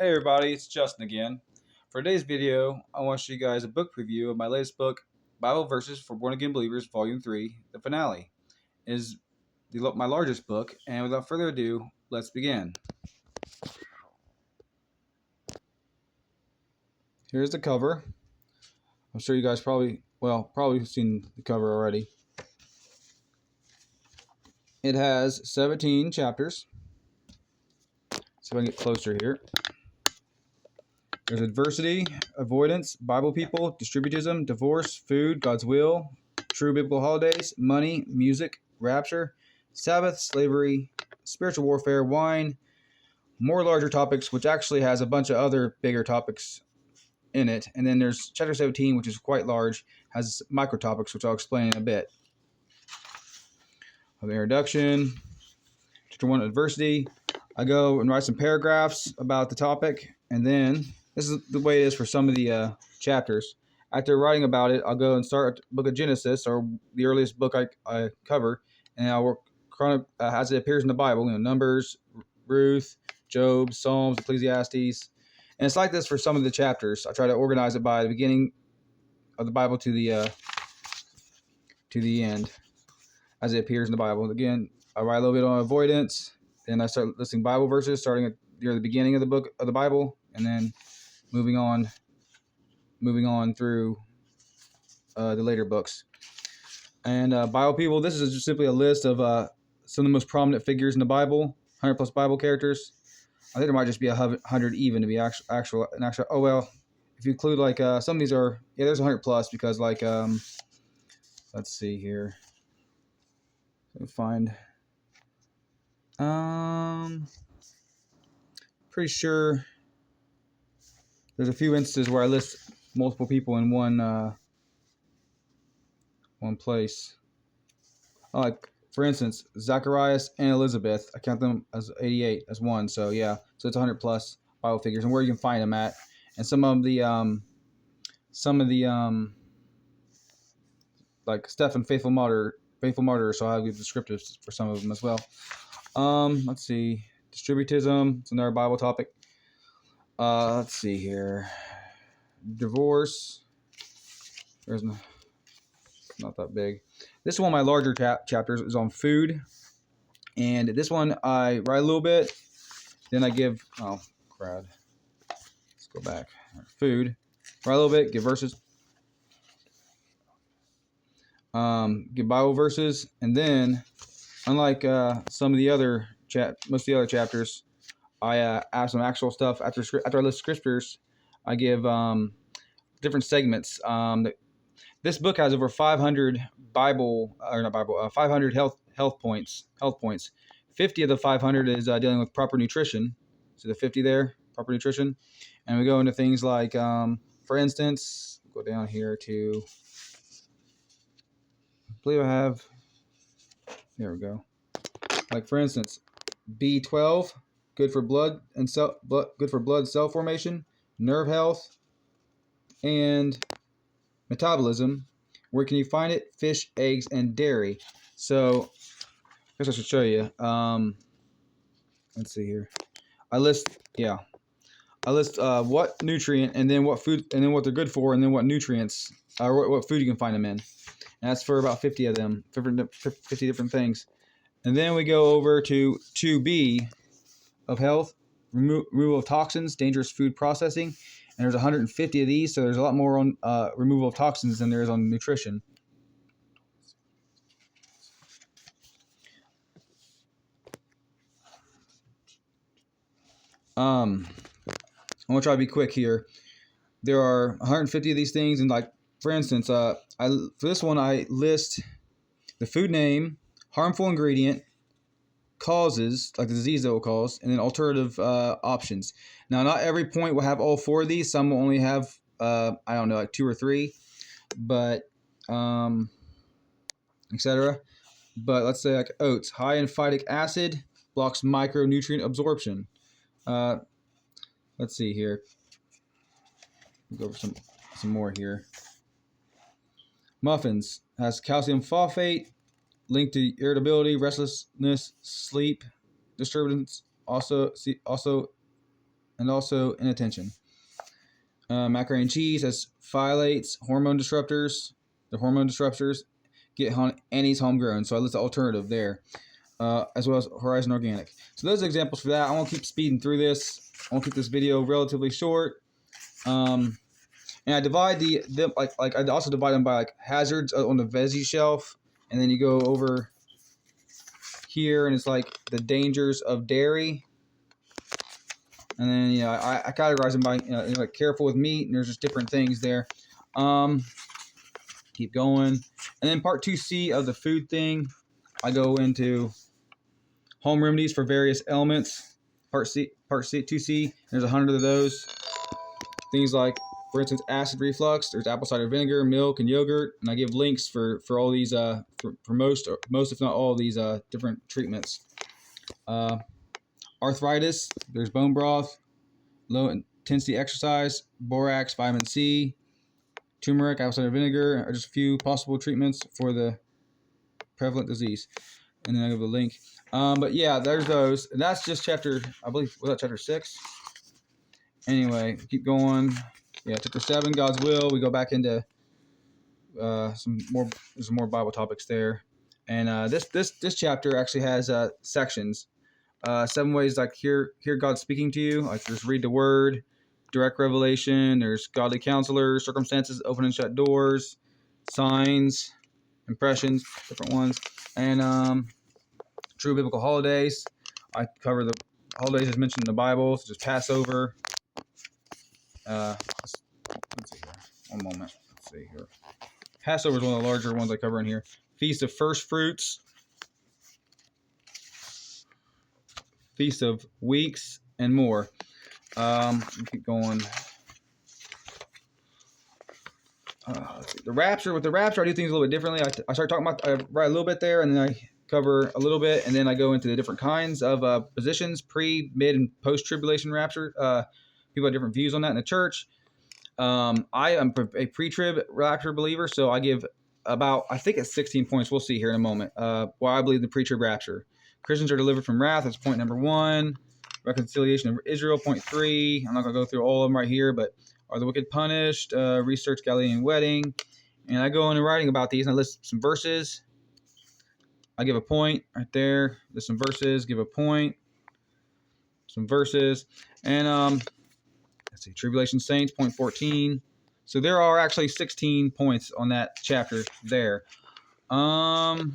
Hey everybody, it's Justin again. For today's video, I want to show you guys a book preview of my latest book, Bible Verses for Born Again Believers, Volume 3, the finale. It is my largest book, and without further ado, let's begin. Here's the cover. I'm sure you guys probably seen the cover already. It has 17 chapters. See if I can get closer here. There's adversity, avoidance, Bible people, distributism, divorce, food, God's will, true biblical holidays, money, music, rapture, Sabbath, slavery, spiritual warfare, wine, more larger topics, which actually has a bunch of other bigger topics in it. And then there's chapter 17, which is quite large, has micro topics, which I'll explain in a bit. Of introduction, chapter 1, adversity. I go and write some paragraphs about the topic, and then this is the way it is for some of the chapters. After writing about it, I'll go and start the book of Genesis, or the earliest book I cover, and I'll work as it appears in the Bible. Numbers, Ruth, Job, Psalms, Ecclesiastes, and it's like this for some of the chapters. I try to organize it by the beginning of the Bible to the end, as it appears in the Bible. Again, I write a little bit on avoidance. Then I start listing Bible verses, starting at near the beginning of the book of the Bible, and then moving on through the later books. And Bible people, this is just simply a list of some of the most prominent figures in the Bible, 100 plus Bible characters. I think there might just be 100 even to be actual. Oh well, if you include like some of these are there's 100 plus because like let's see here. Let me find. Pretty sure there's a few instances where I list multiple people in one place. Like for instance, Zacharias and Elizabeth, I count them as 88 as one. So yeah, so it's 100 plus Bible figures and where you can find them at, and some of the like Stephen, faithful martyr. So I'll give descriptives for some of them as well. Let's see. Distributism, it's another Bible topic. Let's see here. Divorce. There's not that big. This is one of my larger chapters is on food. And this one I write a little bit. Then I give, crud. Let's go back. Food. Write a little bit, give verses. Give Bible verses. And then, unlike some of the other most of the other chapters, I add some actual stuff after I list scriptures. I give different segments. This book has over 500 500 health points. 50 of the 500 is dealing with proper nutrition. So the 50 there, proper nutrition, and we go into things like, for instance, go down here to. I believe I have. There we go. Like for instance, B12, good for blood cell formation, nerve health, and metabolism. Where can you find it? Fish, eggs, and dairy. So I guess I should show you. Let's see here. I list what nutrient, and then what food, and then what they're good for, and then what nutrients or what food you can find them in. And that's for about 50 of them, 50 different things. And then we go over to 2B of health, removal of toxins, dangerous food processing. And there's 150 of these, so there's a lot more on removal of toxins than there is on nutrition. I'm going to try to be quick here. There are 150 of these things, and like, for instance, for this one, I list the food name, harmful ingredient, causes, like the disease that will cause, and then alternative options. Now, not every point will have all four of these. Some will only have, like 2 or 3, but, etc. But let's say like oats, high in phytic acid, blocks micronutrient absorption. Let's see here. We'll go over some more here. Muffins has calcium phosphate, linked to irritability, restlessness, sleep disturbance, also and also inattention. Macaroni and cheese has phthalates, hormone disruptors. The hormone disruptors get Annie's homegrown, so I list the alternative there, as well as Horizon Organic. So those are examples for that. I won't keep speeding through this. I won't keep this video relatively short. And I divide them like I also divide them by like hazards on the veggie shelf, and then you go over here and it's like the dangers of dairy. And then I categorize them by like careful with meat, and there's just different things there. Keep going, and then part 2C of the food thing, I go into home remedies for various ailments. Part 2C. There's 100 of those. Things like, for instance, acid reflux. There's apple cider vinegar, milk, and yogurt, and I give links for all these for most if not all of these different treatments. Arthritis. There's bone broth, low intensity exercise, borax, vitamin C, turmeric, apple cider vinegar are just a few possible treatments for the prevalent disease. And then I give a link. But yeah, there's those. And that's just chapter, I believe, was that chapter 6? Anyway, keep going. Yeah, chapter 7, God's will. We go back into some more Bible topics there. And this chapter actually has sections. 7 ways like hear God speaking to you. Like there's read the word, direct revelation. There's godly counselors, circumstances, open and shut doors, signs, impressions, different ones, and true biblical holidays. I cover the holidays as mentioned in the Bible, such as Passover. Let's see here. One moment. Let's see here. Passover is one of the larger ones I cover in here. Feast of First Fruits. Feast of Weeks, and more. Keep going. Let's see. The rapture. With the rapture, I do things a little bit differently. I start talking about, I write a little bit there, and then I cover a little bit, and then I go into the different kinds of positions, pre, mid, and post-tribulation rapture. People have different views on that in the church. I am a pre-trib rapture believer, so I give about, I think it's 16 points. We'll see here in a moment. Why I believe the pre-trib rapture. Christians are delivered from wrath. That's point number 1. Reconciliation of Israel, point 3. I'm not going to go through all of them right here, but are the wicked punished? Research Galilean wedding. And I go into writing about these, and I list some verses. I give a point right there. List some verses, give a point. Some verses. And let's see, Tribulation Saints, point 14. So there are actually 16 points on that chapter there. Chapter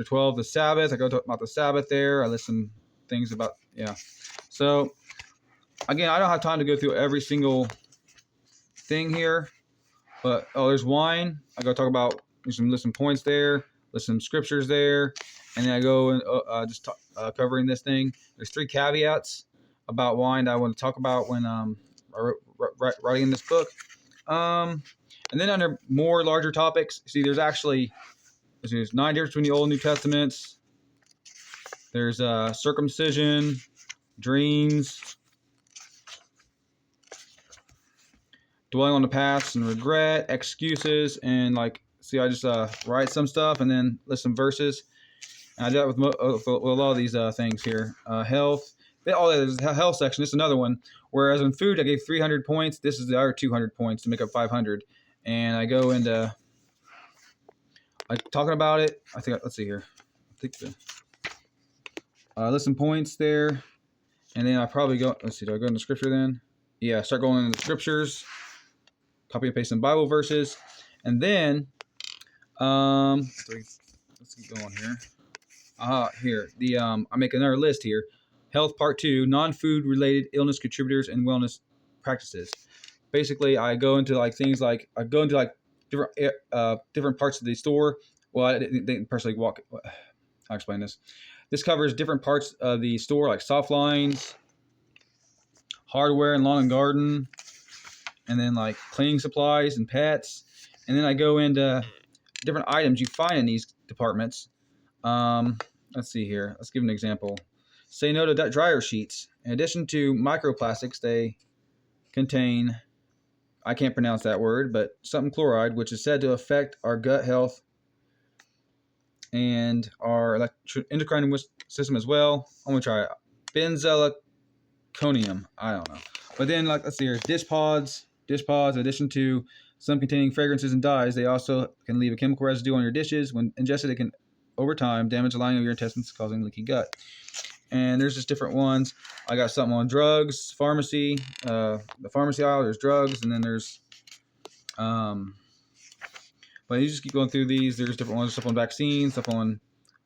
12, the Sabbath. I go talk about the Sabbath there. I list some things about, yeah. So, again, I don't have time to go through every single thing here. But, there's wine. I go talk about, list some points there. List some scriptures there. And then I go and covering this thing. There's 3 caveats about wine that I want to talk about when writing in this book. And then under more larger topics, see, there's 9 differences between the Old and New Testaments. There's circumcision, dreams, dwelling on the past and regret, excuses, and I just write some stuff and then list some verses. And I do that with a lot of these things here. Health. There's a health section. This is another one. Whereas in food, I gave 300 points. This is the other 200 points to make up 500. And I go into talking about it. I think, let's see here. List some points there. And then I probably go, let's see, do I go into scripture then? Yeah, start going into the scriptures. Copy and paste some Bible verses. And then, let's keep going here. Here, I make another list here. Health part 2, non-food related illness contributors and wellness practices. Basically, I go into different parts of the store. Well, I didn't personally walk. I'll explain this. This covers different parts of the store, like soft lines, hardware and lawn and garden, and then like cleaning supplies and pets. And then I go into different items you find in these departments. Let's see here. Let's give an example. Say no to dryer sheets. In addition to microplastics, they contain, I can't pronounce that word, but something chloride, which is said to affect our gut health and our endocrine system as well. I'm going to try it. zirconium. I don't know. But then, like, let's see here. Dish pods. Dish pods, in addition to some containing fragrances and dyes, they also can leave a chemical residue on your dishes. When ingested, it can, over time, damage the lining of your intestines, causing leaky gut. And there's just different ones. I got something on drugs, pharmacy. The pharmacy aisle, there's drugs, and then there's but you just keep going through these. There's different ones, stuff on vaccines, stuff on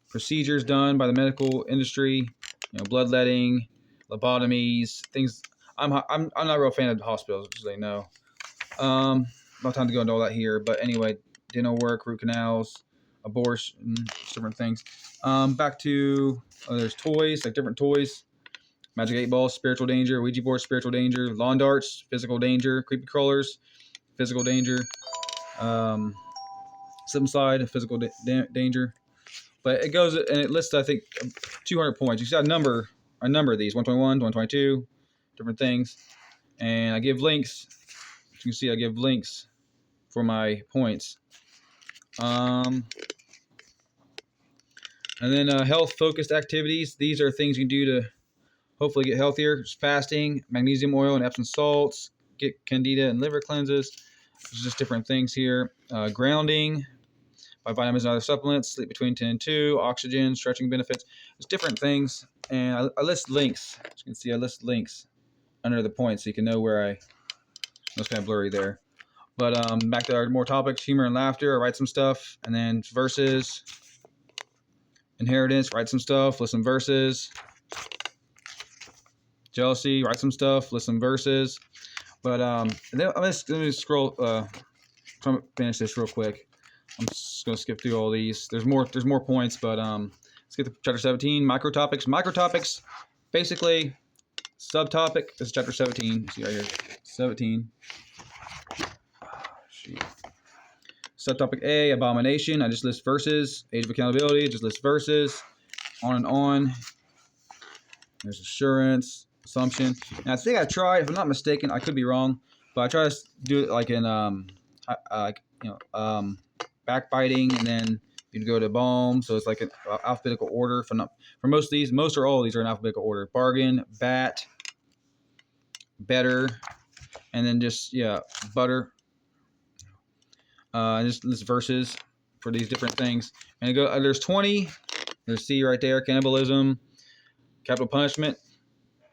procedures done by the medical industry, bloodletting, lobotomies, things. I'm not a real fan of hospitals, as they know. Not time to go into all that here, but anyway, dental work, root canals, abortion, different things. Back to there's toys, like different toys. Magic 8 Ball, spiritual danger. Ouija board, spiritual danger. Lawn darts, physical danger. Creepy crawlers, physical danger. Slip and slide, physical danger. But it goes and it lists, I think, 200 points. You see a number of these, 121, 122, different things. And I give links. As you can see, I give links for my points. And then health-focused activities. These are things you can do to hopefully get healthier. It's fasting, magnesium oil and Epsom salts, get candida and liver cleanses. There's just different things here. Grounding by vitamins and other supplements, sleep between 10 and 2, oxygen, stretching benefits. There's different things. And I list links. As you can see, I list links under the points so you can know where it's kind of blurry there. But back to our more topics, humor and laughter. I write some stuff. And then verses. Inheritance, write some stuff, list some verses. Jealousy, write some stuff, list some verses. But let me scroll. Try to finish this real quick. I'm just gonna skip through all these. There's more points, but let's get to chapter 17. Microtopics. Microtopics, basically, subtopic. This is chapter 17. See right here, 17. Subtopic A, abomination. I just list verses. Age of accountability. Just list verses. On and on. There's assurance, assumption. Now I think I tried. If I'm not mistaken, I could be wrong, but I try to do it like in backbiting, and then you go to boom. So it's like an alphabetical order. For most of these, most or all of these are in alphabetical order. Bargain, bat, better, and then just butter. Just list verses for these different things. And there's 20. There's C right there. Cannibalism, capital punishment.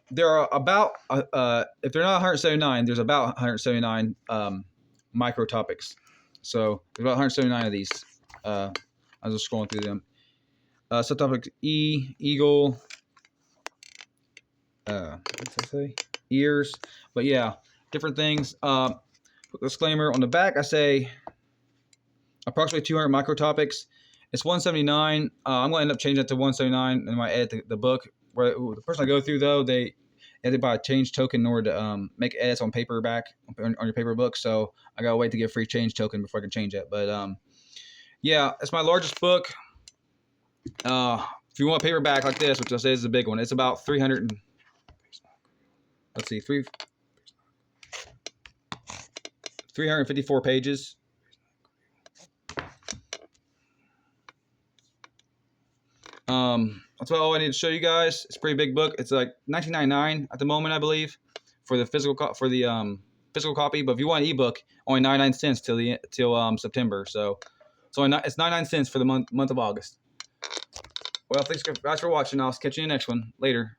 There are about if they're not 179, there's about 179 microtopics. So there's about 179 of these. I was just scrolling through them. Subtopic E, eagle. What did I say? Ears. But yeah, different things. Disclaimer on the back, I say approximately 200 microtopics. It's 179. I'm going to end up changing that to 179 and I edit the book. Where the person I go through, though, they had to buy a change token in order to make edits on paperback on your paper book. So I got to wait to get a free change token before I can change it. But yeah, it's my largest book. If you want a paperback like this, which I'll say is a big one, it's about 300. Let's see, 354 pages. That's about all I need to show you guys. It's a pretty big book. It's like $19.99 at the moment, I believe, for the physical physical copy. But if you want an ebook, only 99 cents till September. So it's 99 cents for the month of August. Well, thanks guys for watching. I'll catch you in the next one later.